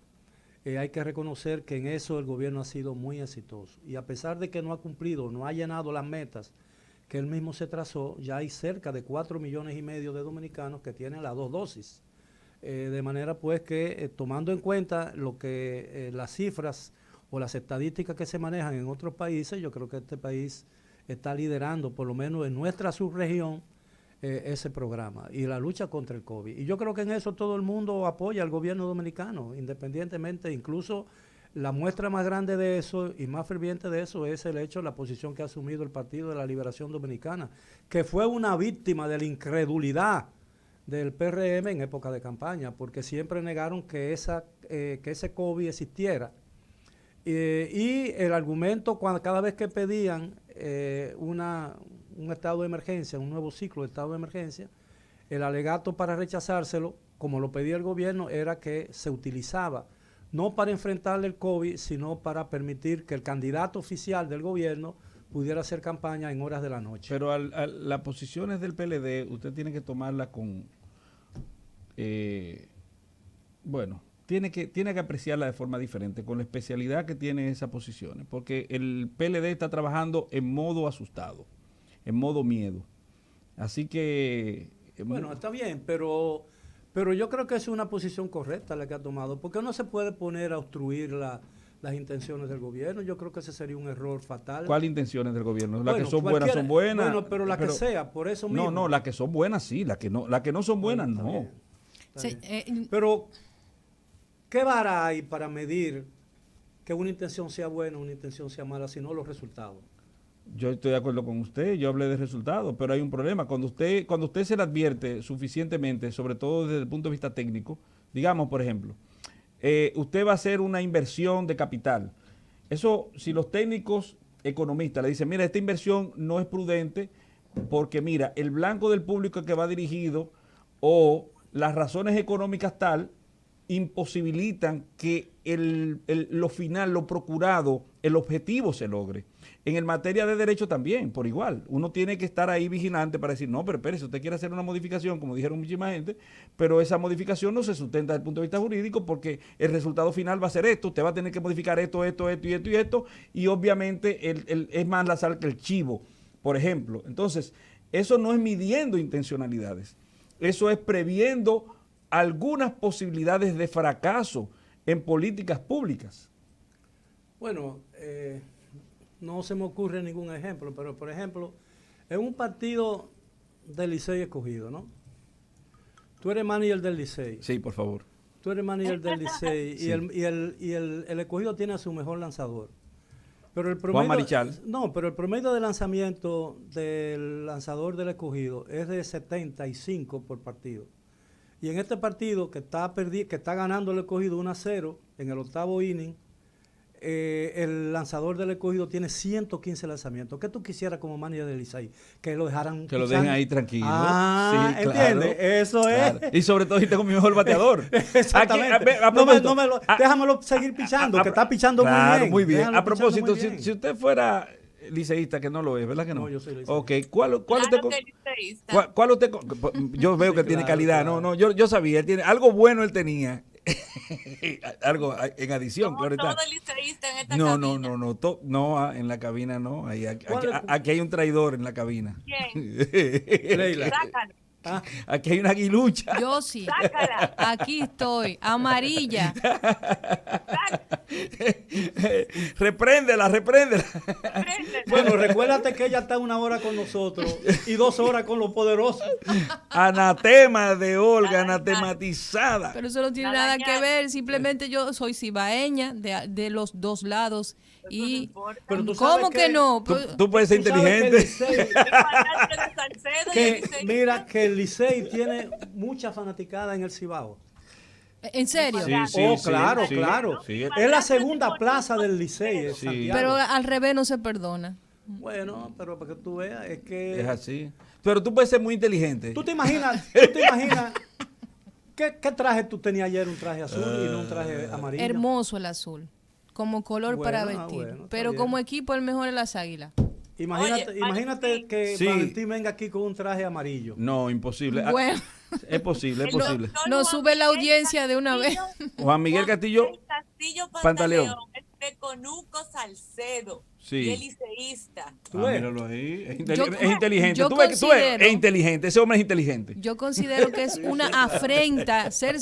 hay que reconocer que en eso el gobierno ha sido muy exitoso. Y a pesar de que no ha cumplido, no ha llenado las metas que él mismo se trazó, ya hay cerca de 4,5 millones de dominicanos que tienen las 2 dosis. De manera pues que tomando en cuenta lo que las cifras o las estadísticas que se manejan en otros países, yo creo que este país está liderando, por lo menos en nuestra subregión, ese programa y la lucha contra el COVID. Y yo creo que en eso todo el mundo apoya al gobierno dominicano, independientemente, incluso la muestra más grande de eso y más ferviente de eso es el hecho, la posición que ha asumido el Partido de la Liberación Dominicana, que fue una víctima de la incredulidad del PRM en época de campaña, porque siempre negaron que ese COVID existiera. Y el argumento, cada vez que pedían un estado de emergencia, un nuevo ciclo de estado de emergencia, el alegato para rechazárselo, como lo pedía el gobierno, era que se utilizaba no para enfrentarle el COVID, sino para permitir que el candidato oficial del gobierno pudiera hacer campaña en horas de la noche. Pero las posiciones del PLD, usted tiene que tomarlas con... tiene que apreciarla de forma diferente, con la especialidad que tiene esas posiciones, porque el PLD está trabajando en modo asustado, en modo miedo. Así que... Bueno, está bien, pero yo creo que es una posición correcta la que ha tomado, porque no se puede poner a obstruir las intenciones del gobierno. Yo creo que ese sería un error fatal. ¿Cuáles intenciones del gobierno? Las Bueno, que son buenas son buenas. Bueno, pero las que sea, por eso mismo. No, las que son buenas sí, las que no son buenas no. Sí, pero, ¿qué vara hay para medir que una intención sea buena o una intención sea mala, sino los resultados? Yo estoy de acuerdo con usted, yo hablé de resultados, pero hay un problema. Cuando usted se le advierte suficientemente, sobre todo desde el punto de vista técnico, digamos, por ejemplo, usted va a hacer una inversión de capital. Eso, si los técnicos economistas le dicen, mira, esta inversión no es prudente porque, mira, el blanco del público que va dirigido o las razones económicas tal imposibilitan que lo final, lo procurado, el objetivo se logre. En materia de derecho también, por igual. Uno tiene que estar ahí vigilante para decir, no, pero espérese, usted quiere hacer una modificación, como dijeron muchísima gente, pero esa modificación no se sustenta desde el punto de vista jurídico porque el resultado final va a ser esto, usted va a tener que modificar esto, y obviamente es más la sal que el chivo, por ejemplo. Entonces, eso no es midiendo intencionalidades, eso es previendo algunas posibilidades de fracaso en políticas públicas. Bueno, no se me ocurre ningún ejemplo, pero por ejemplo, en un partido del Licey Escogido, ¿no? Tú eres manager del Licey. Sí, por favor. Tú eres manager del Licey sí. y el Escogido tiene a su mejor lanzador. Pero el promedio, Juan Marichal. No, pero el promedio de lanzamiento del lanzador del Escogido es de 75 por partido. Y en este partido que está ganando el Escogido 1-0 en el 8º inning, el lanzador del Escogido tiene 115 lanzamientos. ¿Qué tú quisieras como manager del Licey? Que lo dejaran... Que lo dejen ahí tranquilo. Ah, sí, ¿entiendes? Claro, eso claro. es. Y sobre todo si tengo mi mejor bateador. Exactamente. Déjamelo seguir pichando, que está pichando claro, muy bien. A propósito, si usted fuera liceísta que no lo es, ¿verdad que no? No, yo soy liceísta. Ok, ¿cuál Claro usted... que liceísta. ¿Cuál usted? Yo veo Sí, que tiene claro, calidad. claro. Yo sabía, él tiene algo bueno, él tenía. Algo en adición, Somos claro está. todos liceístas en esta No, cabina. no, en la cabina no. Aquí ¿Cuál es? aquí hay un traidor en la cabina. ¿Quién? Leila. Sácalo, Ah, Aquí hay una aguilucha. Yo sí. sácala. Aquí estoy, amarilla. Repréndela. Préndela. bueno, recuérdate que ella está 1 hora con nosotros y 2 horas con los poderosos. Anatema de Olga, anatematizada. Pero eso no tiene Nada nada que- que ver. Simplemente yo soy cibaeña de los dos lados. Eso no Y importa. Pero tú sabes ¿cómo que no? Tú puedes ser Tú sabes que el inteligente. Licey- El fanático de Salcedo y el que, liceísta. mira, que el Licey tiene mucha fanaticada en el Cibao. ¿En serio? Claro, claro. Sí, Es la segunda plaza del Licey, es Sí. Santiago. Pero al revés no se perdona. Bueno, pero para que tú veas, es que... es así. Pero tú puedes ser muy inteligente. ¿Tú te imaginas qué traje tú tenías ayer? Un traje azul y no un traje amarillo. Hermoso el azul. Como color para Bueno, vestir. bueno, está Pero bien. como equipo el mejor es las águilas. Imagínate, Oye, imagínate Valentín. que Sí. Valentín venga aquí con un traje amarillo. No, imposible. Ah, Bueno, Es posible, es El posible. doctor nos Juan sube la Miguel audiencia de una vez. Juan Miguel Castillo, Miguel Castillo Pantaleón. Pantaleón, es de Conuco Salcedo. Sí. Y es liceísta. ¿Tú ves? míralo ahí. Yo- Es inteligente. yo Tú ves, considero- es inteligente. Ese hombre es inteligente. Yo considero que es una afrenta ser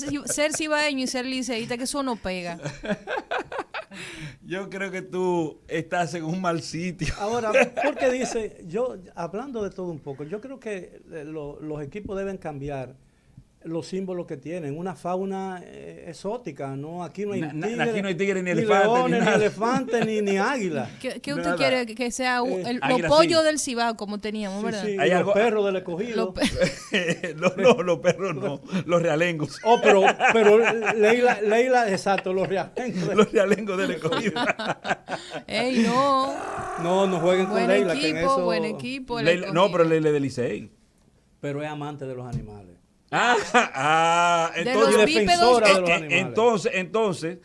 cibaeño y ser liceísta, que eso no pega. Yo creo que tú estás en un mal sitio. Ahora, porque dice, yo, hablando de todo un poco, yo creo que los equipos deben cambiar los símbolos que tienen, una fauna exótica, ¿no? Aquí no hay Aquí no hay tigre, ni elefante, ni leones, ni nada. elefante, ni águila. ¿Qué usted Nada. quiere que sea los Águila, pollos sí. del Cibao como teníamos, Sí, verdad? sí, Hay los algo- perros del escogido. Los pe- No, los perros no. Los realengos. Oh, pero Leila, exacto, los realengos. Los realengos del escogido. Ey, no. No jueguen con Buen Leila, que en equipo, eso... buen equipo. el No, escogido. pero Leile de Licey. Pero es amante de los animales. De Entonces, los defensora bípedos. de los animales. entonces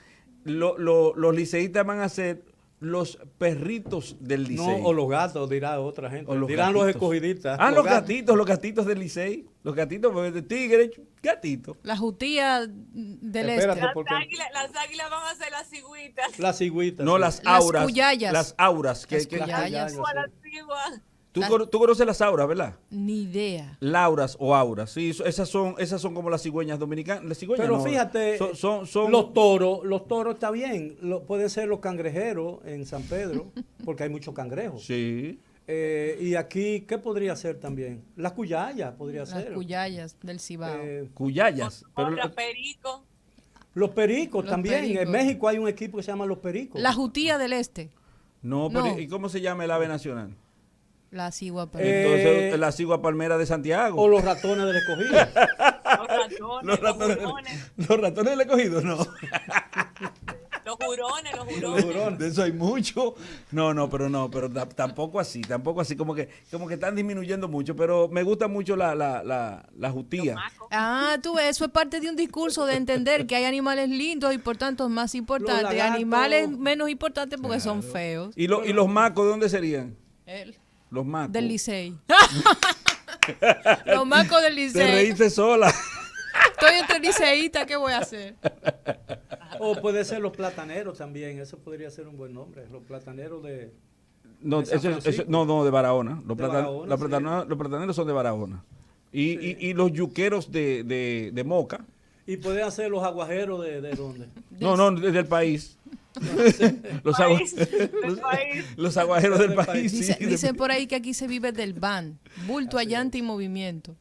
los liceístas van a ser los perritos del No, Licey. o los gatos, dirá otra gente. O los Dirán los gatitos. escogidistas. Ah, los gatos. gatitos del Licey. Los gatitos pues, de tigre, gatito. La jutía del Espérate, este. porque Las águilas van a ser las cigüitas. las cigüitas. No, sí. las Las auras. cuyayas. Las auras. Las cuyayas. O a las ciguas. Tú conoces las auras, ¿verdad? Ni idea. Lauras o auras. Sí, esas son como las cigüeñas dominicanas. Las cigüeñas Pero no, fíjate, son los toros está bien. Pueden ser los cangrejeros en San Pedro, porque hay muchos cangrejos. Sí. Y aquí, ¿qué podría ser también? Las cuyayas podría Las ser. cuyayas del Cibao. Cuyayas. Pero, Otra perico. Los pericos Los también. pericos. En México hay un equipo que se llama Los Pericos. La jutía del este. no, pero No. ¿y cómo se llama el ave nacional? La cigua. Entonces, la cigua palmera de Santiago. O los ratones del escogido. Los ratones, los los ratones, jurones. los ratones del escogido, no. Los jurones, los Los jurones. hurones. De eso hay mucho. Pero tampoco así, como que están disminuyendo mucho, pero me gusta mucho la jutía. Macos. Ah, tú ves, eso es parte de un discurso de entender que hay animales lindos y por tanto más importantes, Los lagartos. animales menos importantes porque son feos. ¿Y los macos de dónde serían? El- Los macos. del Licey. Los macos del Te Licey. reíste sola. Estoy entre liceístas, ¿qué voy a hacer? O puede ser los plataneros también. Eso podría ser un buen nombre. Los plataneros de... No, ¿De San Francisco? no, de Barahona. Los, De Barahona, sí. los plataneros son de Barahona. Y los yuqueros de Moca. Y pueden ser los aguajeros de dónde. No, del país. los, País, del país. los aguajeros del Del país. país. Sí, Dicen por ahí que aquí se vive del van, bulto, allante y movimiento.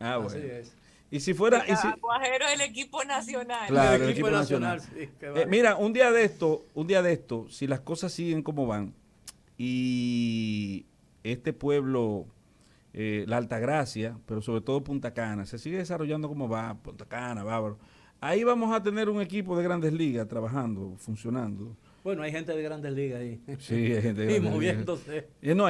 Ah, Así bueno. es. Y si fuera... y si- Aguajero es el equipo nacional. Claro, el el equipo nacional. sí, que va. Mira, un día de esto, si las cosas siguen como van y este pueblo, la Altagracia, pero sobre todo Punta Cana, se sigue desarrollando como va, Punta Cana, Bávaro, ahí vamos a tener un equipo de Grandes Ligas trabajando, funcionando. Bueno, hay gente de Grandes Ligas ahí. Sí, hay gente de Y Grandes Ligas. moviéndose. No,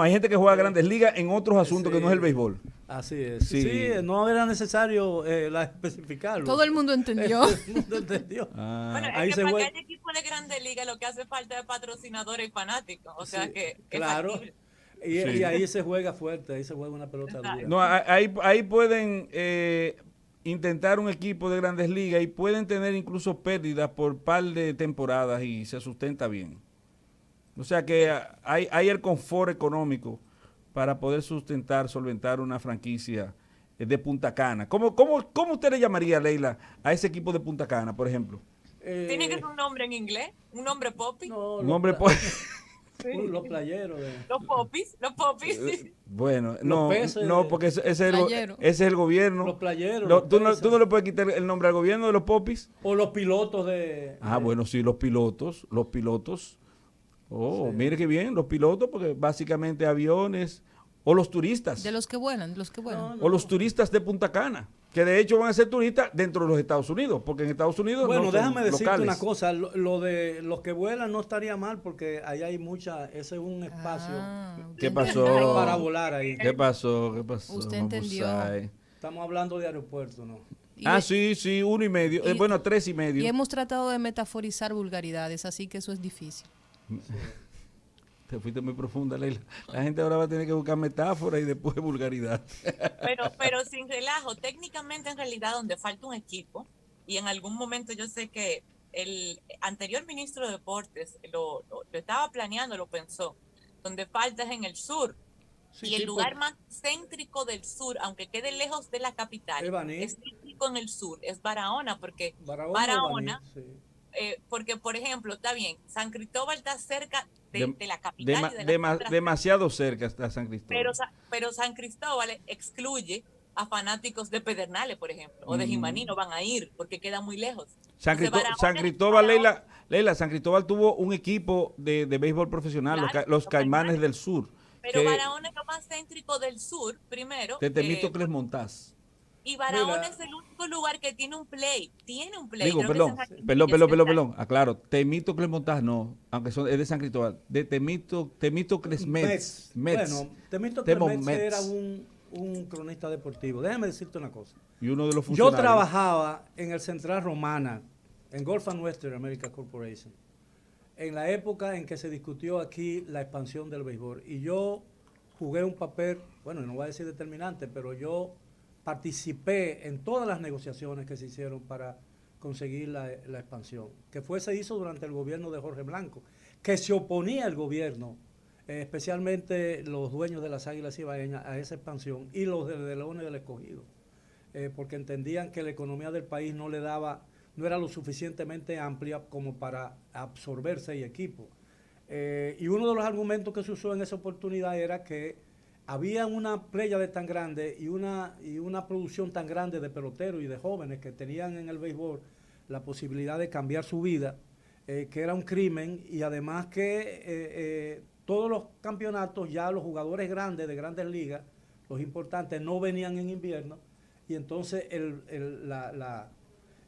hay gente que juega Grandes Ligas en otros asuntos que no es el béisbol. Así es. Sí. Sí, no era necesario especificarlo. Todo el mundo entendió. Todo el mundo entendió. Ah, Bueno, Ahí es se que para juega- que haya equipo de Grandes Ligas lo que hace falta es patrocinadores y fanáticos. O sea Sí, que es claro. factible. Y Sí. ahí se juega fuerte, ahí se juega una pelota Exacto. dura. no, ahí pueden intentar un equipo de Grandes Ligas y pueden tener incluso pérdidas por par de temporadas y se sustenta bien. O sea que hay el confort económico para poder sustentar, solventar una franquicia de Punta Cana. ¿Cómo usted le llamaría, Leila, a ese equipo de Punta Cana, por ejemplo? Tiene que ser un nombre en inglés, un nombre poppy. No, Un hombre... po- los playeros. Los popis. Bueno, Los no, peces, no, porque ese es playeros. ese es el gobierno. Los playeros, los Tú peces. no le puedes quitar el nombre al gobierno de los popis. O los pilotos de... Ah, bueno, sí, los pilotos. Oh, Sí. mire qué bien, los pilotos, porque básicamente aviones, o los turistas, De los que vuelan, de los que vuelan. No, o los turistas de Punta Cana, que de hecho van a ser turistas dentro de los Estados Unidos, porque en Estados Unidos Bueno, no son déjame decirte locales. una cosa, lo de los que vuelan no estaría mal porque ahí hay ese es un espacio Usted ¿Qué entendió. pasó? para volar ahí. ¿Qué pasó? Usted entendió. Mabusai? Estamos hablando de aeropuertos, ¿no? Y- Ah, sí, 1.5. y- Bueno, 3.5. Y hemos tratado de metaforizar vulgaridades, así que eso es difícil. Te fuiste muy profunda, Leila. La gente ahora va a tener que buscar metáforas y después vulgaridad. Pero sin relajo, técnicamente en realidad donde falta un equipo, y en algún momento yo sé que el anterior ministro de Deportes lo estaba planeando, lo pensó, donde falta es en el sur. Sí, Y el sí, lugar porque- más céntrico del sur, aunque quede lejos de la capital, Es Baní. es céntrico en el sur, es Barahona, porque Barahona, sí. porque por ejemplo, está bien, San Cristóbal está cerca De- de la capital y de las otras, demasiado cerca está San Cristóbal. pero San Cristóbal excluye a fanáticos de Pedernales, por ejemplo, o de Jimaní, no van a ir porque queda muy lejos. San, Entonces, Barahona San es- Cristóbal, Barahona- Leila, San Cristóbal tuvo un equipo de béisbol profesional, Claro, los los Caimanes Caimanes. del Sur, Pero que Barahona es lo más céntrico del sur, primero. de Temístocles Montaz. Y Barahona Mira. es el único lugar que tiene un play. Tiene un play. Digo, Creo que perdón, es en Jardín, perdón, aclaro, Temístocles Montaz no, aunque es de San Cristóbal, de Temístocles Mets. Bueno, Temístocles Temo Mets Mets. era un cronista deportivo. Déjame decirte una cosa. Y uno de los Yo funcionarios. trabajaba en el Central Romana, en Gulf and Western America Corporation, en la época en que se discutió aquí la expansión del béisbol. Y yo jugué un papel, bueno, no voy a decir determinante, pero yo participé en todas las negociaciones que se hicieron para conseguir la expansión, que se hizo durante el gobierno de Jorge Blanco, que se oponía el gobierno, especialmente los dueños de las Águilas Ibaeñas, a esa expansión, y los de Leones del Escogido, porque entendían que la economía del país no era lo suficientemente amplia como para absorber 6 equipos. Y uno de los argumentos que se usó en esa oportunidad era que había una pléyade tan grande y una producción tan grande de peloteros y de jóvenes que tenían en el béisbol la posibilidad de cambiar su vida, que era un crimen, y además que todos los campeonatos, ya los jugadores grandes de grandes ligas, los importantes, no venían en invierno, y entonces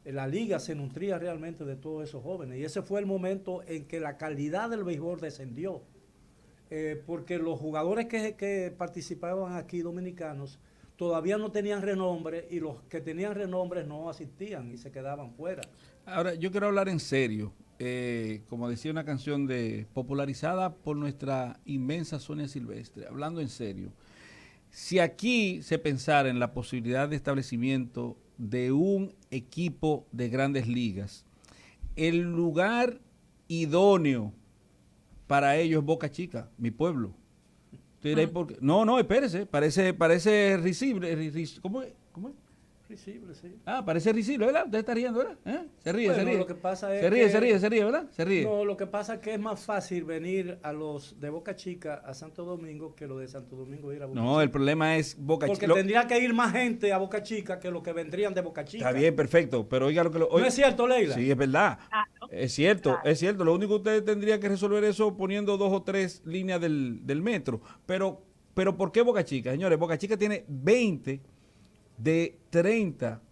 la liga se nutría realmente de todos esos jóvenes, y ese fue el momento en que la calidad del béisbol descendió, porque los jugadores que participaban aquí dominicanos todavía no tenían renombre, y los que tenían renombre no asistían y se quedaban fuera. Ahora, yo quiero hablar en serio. Como decía una canción popularizada por nuestra inmensa Sonia Silvestre, hablando en serio. Si aquí se pensara en la posibilidad de establecimiento de un equipo de grandes ligas, el lugar idóneo para ello es Boca Chica, mi pueblo. Usted dirá, ¿por qué? No, espérese, parece risible. ¿Cómo es? Risible, sí. Ah, parece risible, ¿verdad? Usted está riendo, ¿verdad? Se ríe, Bueno, se ríe. lo que pasa es se ríe, que- se ríe, ¿verdad? Se ríe. No, lo que pasa es que es más fácil venir a los de Boca Chica a Santo Domingo que lo de Santo Domingo ir a Boca No, Chica. el problema es Boca Porque Chica. tendría que ir más gente a Boca Chica que los que vendrían de Boca Chica. Está bien, perfecto, pero oiga lo que... ¿No es cierto, Leila? Sí, es verdad. Claro. Es cierto, Claro. es cierto. Lo único que usted tendría que resolver eso poniendo 2 o 3 líneas del metro. Pero ¿por qué Boca Chica? Señores, Boca Chica tiene 20 de 30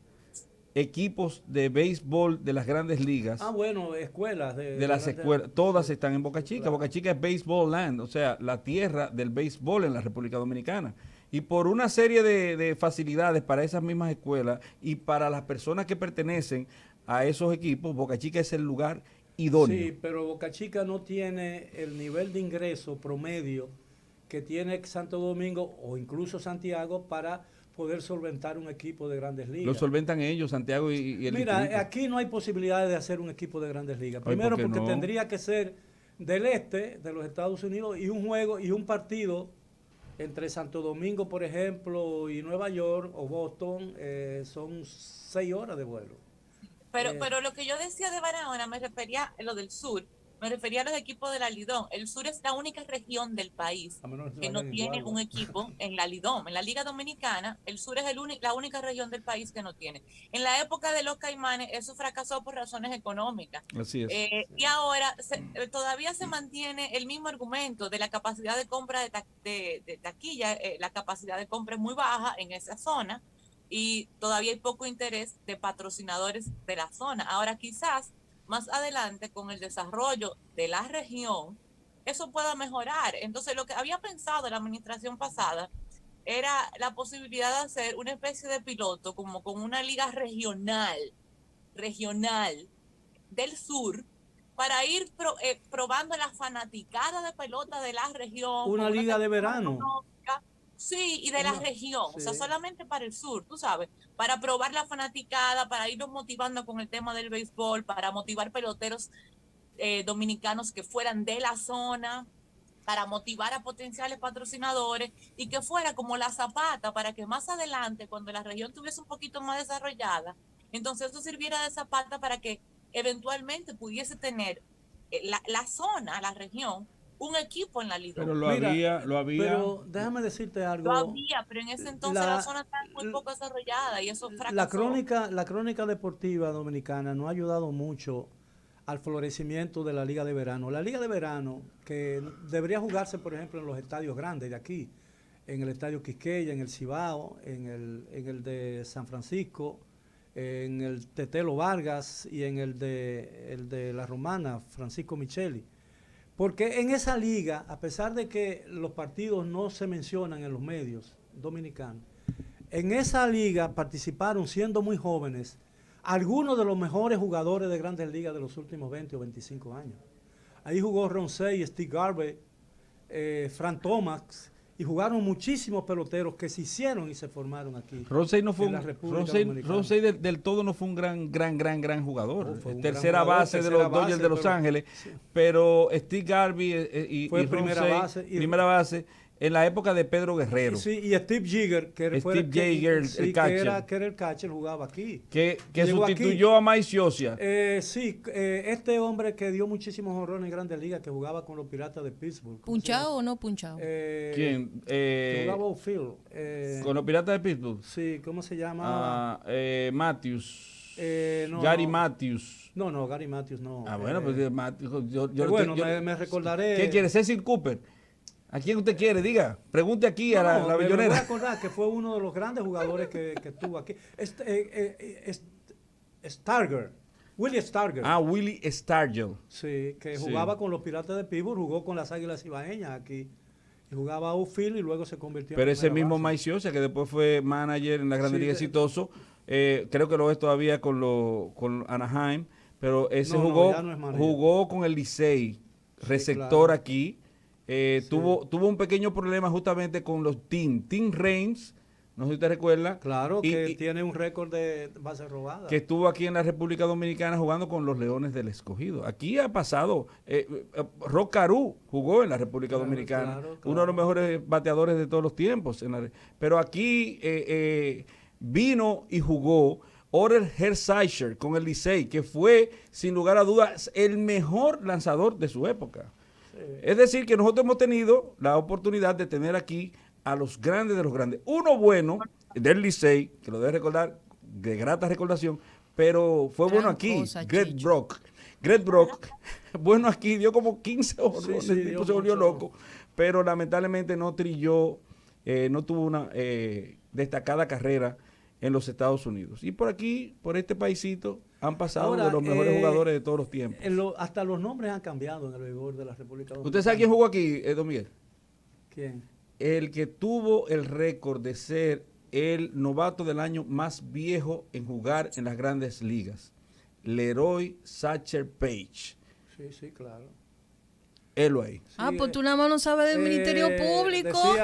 equipos de béisbol de las grandes ligas. Ah, bueno, escuelas. De las escuelas, todas están en Boca Chica. Claro. Boca Chica es baseball land, o sea, la tierra del béisbol en la República Dominicana. y por una serie de facilidades para esas mismas escuelas y para las personas que pertenecen a esos equipos, Boca Chica es el lugar idóneo. Sí, pero Boca Chica no tiene el nivel de ingreso promedio que tiene Santo Domingo o incluso Santiago para poder solventar un equipo de Grandes Ligas. Lo solventan ellos, Santiago y el Mira, distrito. aquí no hay posibilidades de hacer un equipo de Grandes Ligas. Ay, Primero ¿por qué porque no? tendría que ser del este de los Estados Unidos y un juego y un partido entre Santo Domingo, por ejemplo, y Nueva York o Boston, son 6 horas de vuelo. Pero lo que yo decía de Barahona me refería a lo del sur, me refería a los equipos de la Lidón. El sur es la única región del país A menos que que no vayan tiene igual, ¿no? un equipo en la Lidón. En la Liga Dominicana, el sur es la única región del país que no tiene. En la época de los Caimanes, eso fracasó por razones económicas. Así es. Y ahora todavía se mantiene el mismo argumento de la capacidad de compra de taquilla. La capacidad de compra es muy baja en esa zona y todavía hay poco interés de patrocinadores de la zona. Ahora quizás más adelante con el desarrollo de la región, eso pueda mejorar. Entonces lo que había pensado la administración pasada era la posibilidad de hacer una especie de piloto como con una liga regional del sur para ir probando la fanaticada de pelota de la región. Una liga de verano. Sí, y de la región, sí. o sea, solamente para el sur, tú sabes, para probar la fanaticada, para irnos motivando con el tema del béisbol, para motivar peloteros dominicanos que fueran de la zona, para motivar a potenciales patrocinadores y que fuera como la zapata para que más adelante, cuando la región estuviese un poquito más desarrollada, entonces eso sirviera de zapata para que eventualmente pudiese tener la zona, la región, un equipo en la liga. Pero lo había. Pero déjame decirte algo. Lo había, pero en ese entonces la zona estaba muy poco desarrollada y eso fracasó. La crónica deportiva dominicana no ha ayudado mucho al florecimiento de la Liga de Verano. La Liga de Verano, que debería jugarse, por ejemplo, en los estadios grandes de aquí, en el Estadio Quisqueya, en el Cibao, en el de San Francisco, en el Tetelo Vargas y en el de La Romana, Francisco Micheli. Porque en esa liga, a pesar de que los partidos no se mencionan en los medios dominicanos, en esa liga participaron, siendo muy jóvenes, algunos de los mejores jugadores de Grandes Ligas de los últimos 20 o 25 años. Ahí jugó Ron Cey, Steve Garvey, Frank Thomas, y jugaron muchísimos peloteros que se hicieron y se formaron aquí. Ron Cey no fue Ron Cey del todo no fue un gran jugador. Fue un Tercera gran jugador, base de los Dodgers de Los Ángeles. Sí. Pero Steve Garvey y primera Ron Cey, base. Primera base en la época de Pedro Guerrero. Sí, y Steve Jagger, que era el catcher. Que era el catcher, jugaba aquí. Que sustituyó aquí a Mike Scioscia. Este hombre que dio muchísimos honrones en Grandes Ligas, que jugaba con los Piratas de Pittsburgh. ¿Punchado o no punchado? ¿Quién? Que jugaba outfield. ¿Con los Piratas de Pittsburgh? Sí, ¿cómo se llama? Matthews. No, Gary Matthews. No, Gary Matthews no. Bueno, pues Matthews, me recordaré. ¿Qué quiere? Cecil Cooper. ¿A quién usted quiere? Diga. Pregunte aquí a la billonera. Me voy a acordar que fue uno de los grandes jugadores que tuvo aquí. Stargell. Willie Stargell. Willie Stargell. Sí, que jugaba con los Piratas de Pittsburgh, jugó con las Águilas Ibaeñas aquí. Y jugaba outfield y luego se convirtió Pero en ese mismo base. Mike Scioscia, que después fue manager en la Grande Liga exitoso, creo que lo es todavía con Anaheim, pero ese jugó con el Licey, receptor aquí. Tuvo un pequeño problema justamente con los Tim Raines, no sé si usted recuerda. Claro, que tiene un récord de bases robadas. Que estuvo aquí en la República Dominicana jugando con los Leones del Escogido. Aquí ha pasado, Rock Carew jugó en la República Dominicana, uno de los mejores bateadores de todos los tiempos. Pero aquí vino y jugó Orel Hershiser con el Licey, que fue, sin lugar a dudas, el mejor lanzador de su época. Es decir, que nosotros hemos tenido la oportunidad de tener aquí a los grandes de los grandes. Uno bueno del Licey, que lo debe recordar, de grata recordación, pero fue bueno aquí, Greg Brock, bueno aquí, dio como 15 honrones, el tipo se volvió loco, pero lamentablemente no trilló, no tuvo una destacada carrera en los Estados Unidos. Y por aquí, por este paisito, han pasado de los mejores jugadores de todos los tiempos. Hasta los nombres han cambiado en el béisbol de la República Dominicana. ¿Usted sabe quién jugó aquí, don Miguel? ¿Quién? el que tuvo el récord de ser el novato del año más viejo en jugar en las grandes ligas. Leroy Sacher Page. Sí, claro. Él ahí. Pues tú nada más no sabes del Ministerio Público.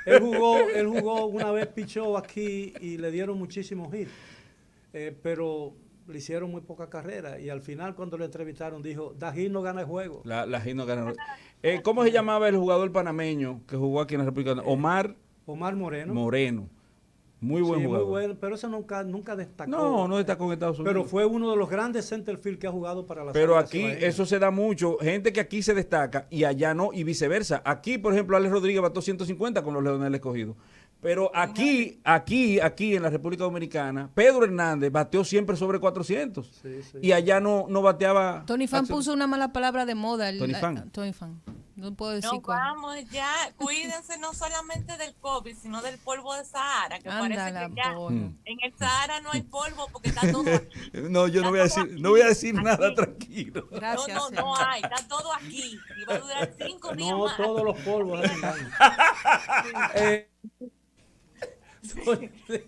Él jugó una vez, pichó aquí y le dieron muchísimos hits. Pero le hicieron muy poca carrera. Y al final, cuando le entrevistaron, dijo: Dají no gana el juego. La hit no gana. ¿Cómo se llamaba el jugador panameño que jugó aquí en la República Dominicana? Omar Moreno. Muy buen jugador. Muy bueno, pero eso nunca destacó. No destacó en Estados Unidos. Pero fue uno de los grandes centerfield que ha jugado para la Pero aquí eso se da mucho. Gente que aquí se destaca y allá no, y viceversa. Aquí, por ejemplo, Alex Rodríguez batió 150 con los Leones del Escogido. Pero aquí en la República Dominicana, Pedro Hernández bateó siempre sobre 400. Sí. Y allá no bateaba. Tony Fan puso una mala palabra de moda. Tony Fan. No puedo decir cuál. Vamos ya, cuídense no solamente del COVID, sino del polvo de Sahara, que parece que ya en el Sahara no hay polvo porque está todo aquí. No, yo no voy a decir nada, tranquilo. Gracias. No hay, está todo aquí. Y va a durar 5 días más. No, todos los polvos.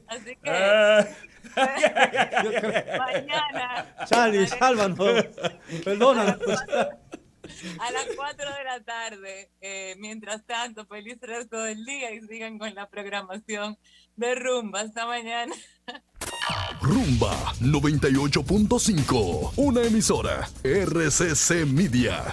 Así que mañana Charlie, sálvanos. Perdónanos. A las 4 de la tarde. Mientras tanto, feliz resto del día y sigan con la programación de Rumba. Hasta mañana. Rumba 98.5, una emisora RCC Media.